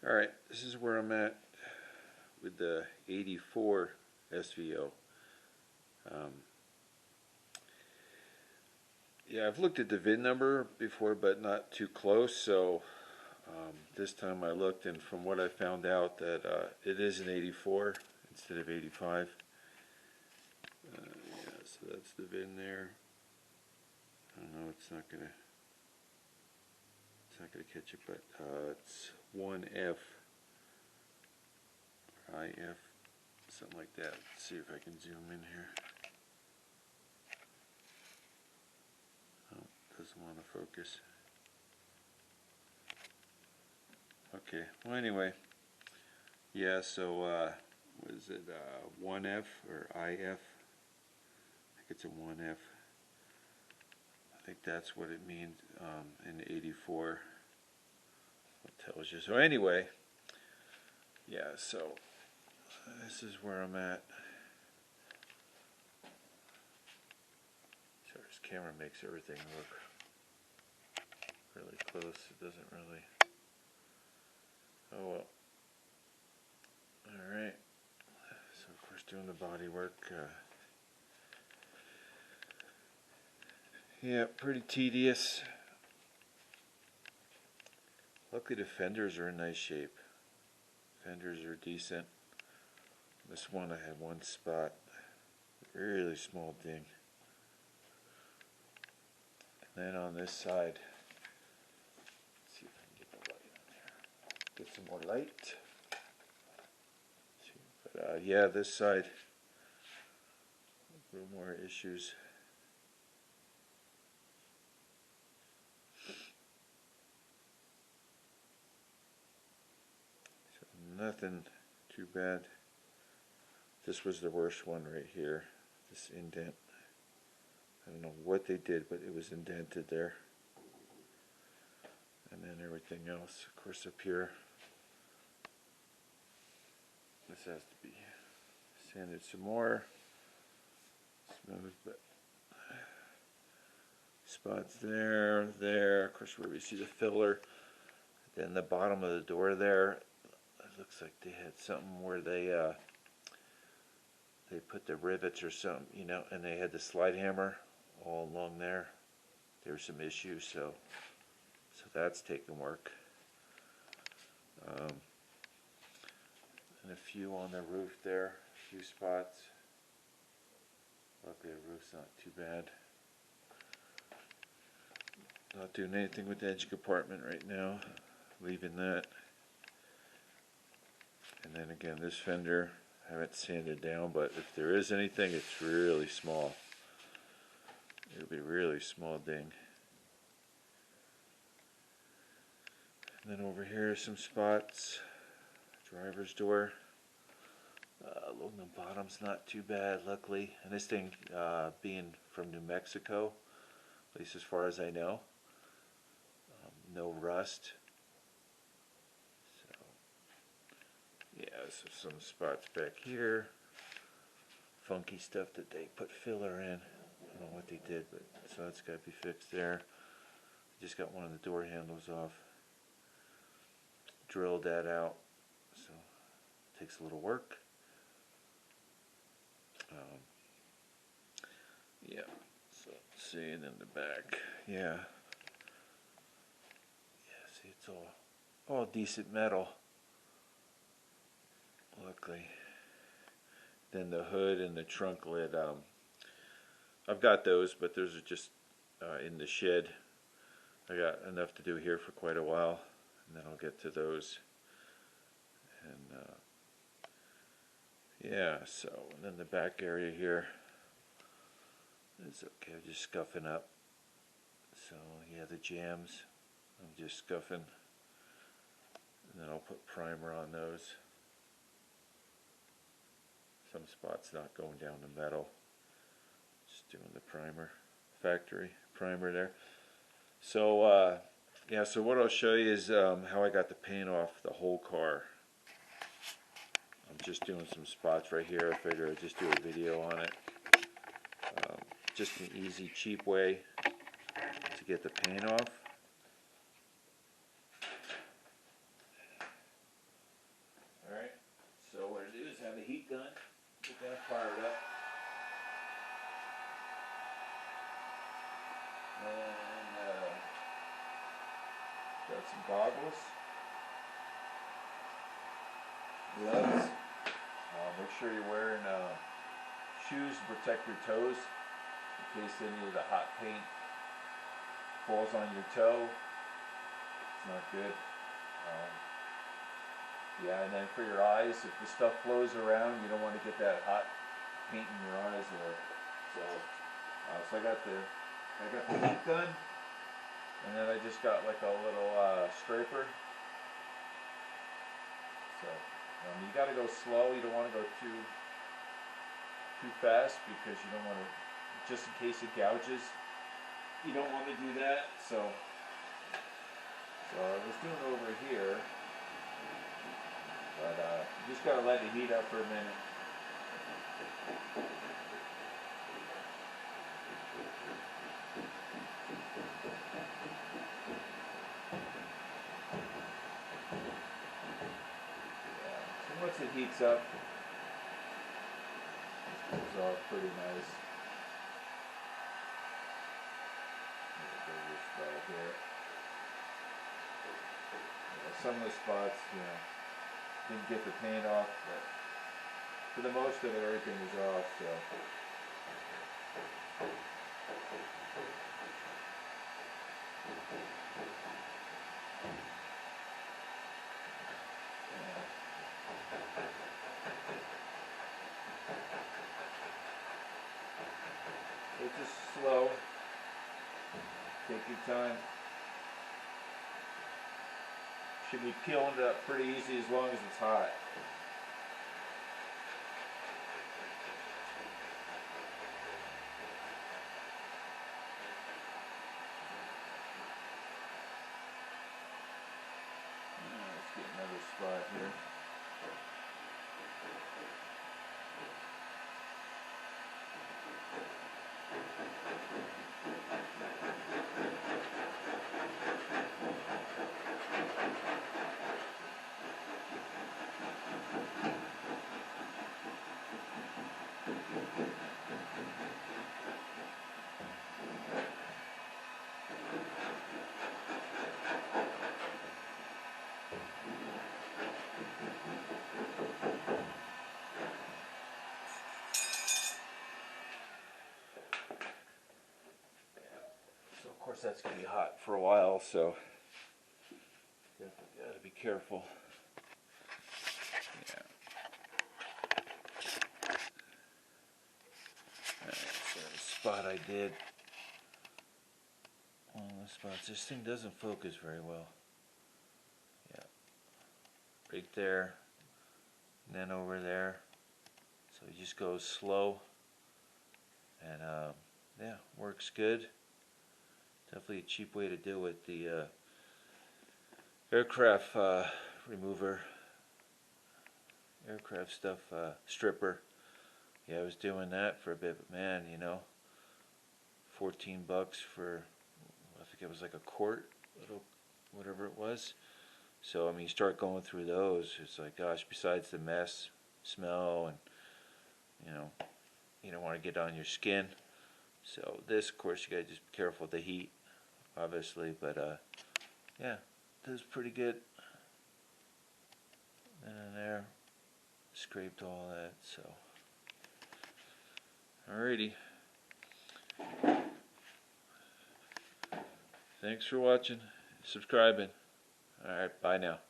Alright, this is where I'm at with the 84 SVO. Yeah, I've looked at the VIN number before, but not too close, so this time I looked, and from what I found out, that it is an 84 instead of 85. Yeah, so that's the VIN there. I don't know, it's not gonna catch it, but it's 1F or IF, something like that. Let's see if I can zoom in here. Oh, doesn't want to focus. Okay, well anyway, yeah, so what is it, 1F or IF? I think it's a 1F. I think that's what it means in 84. It tells you. So anyway, yeah, so this is where I'm at. So this camera makes everything look really close. It doesn't really. Oh well. Alright. So of course doing the body work. Yeah, pretty tedious. Luckily the fenders are in nice shape. Fenders are decent. This one I had one spot. Really small ding. And then on this side, let's see if I can get the light on there. Get some more light. But yeah, this side, a little more issues. So nothing too bad. This was the worst one right here. This indent. I don't know what they did, but it was indented there. And then everything else, of course, up here. This has to be sanded some more. Smooth, but spots there, there. Of course, where we see the filler. Then the bottom of the door there. It looks like they had something where they put the rivets or something, you know, and they had the slide hammer all along there. There were some issues, so that's taken work. And a few on the roof there, a few spots. Luckily the roof's not too bad. Not doing anything with the edge compartment right now, leaving that. And then again, this fender, I haven't sanded down, but if there is anything, it's really small. It'll be really small ding. And then over here, some spots. Driver's door. Along the bottom's not too bad, luckily. And this thing, being from New Mexico, at least as far as I know, no rust. So, yeah, so some spots back here. Funky stuff that they put filler in. I don't know what they did, but so that's got to be fixed there. Just got one of the door handles off. Drilled that out, so it takes a little work. Yeah, so let's see, and then the back, yeah, see, it's all decent metal, luckily. Then the hood and the trunk lid, I've got those, but those are just in the shed. I got enough to do here for quite a while, and then I'll get to those. And yeah, so, and then the back area here is okay, I'm just scuffing up. So yeah, the jams, I'm just scuffing, and then I'll put primer on those. Some spots not going down the metal, just doing the primer, factory primer there. So yeah, so what I'll show you is how I got the paint off the whole car. I'm just doing some spots right here. I figure I'd just do a video on it. Just an easy, cheap way to get the paint off. heat gun. Get that fired up. And got some goggles, gloves. Make sure you're wearing shoes to protect your toes in case any of the hot paint falls on your toe. It's not good. Yeah, and then for your eyes, if the stuff flows around, you don't want to get that hot paint in your eyes there. So I got the heat gun, and then I just got like a little scraper. So you got to go slow. You don't want to go too fast because you don't want to, just in case it gouges. You don't want to do that. So I was doing over here, but you just got to let it heat up for a minute. Once it heats up, it comes off pretty nice. Here. Yeah, some of the spots, didn't get the paint off, but for the most of it, everything is off. So. It's just slow. Take your time. Should be peeling it up pretty easy as long as it's hot. Let's get another spot here. Of course, that's going to be hot for a while, so definitely got to be careful. Yeah. Alright, so the spot I did, one of the spots, this thing doesn't focus very well. Yeah, right there, and then over there. So you just go slow, and yeah, works good. Definitely a cheap way to do it. The aircraft remover, aircraft stuff stripper. Yeah, I was doing that for a bit, but man, $14 for, I think it was like a quart, little whatever it was. So I mean, you start going through those, it's like, gosh, besides the mess, smell, and you don't want to get on your skin. So this, of course, you gotta just be careful with the heat, obviously, but yeah, does pretty good. And in there, scraped all that. So, alrighty. Thanks for watching, subscribing. Alright, bye now.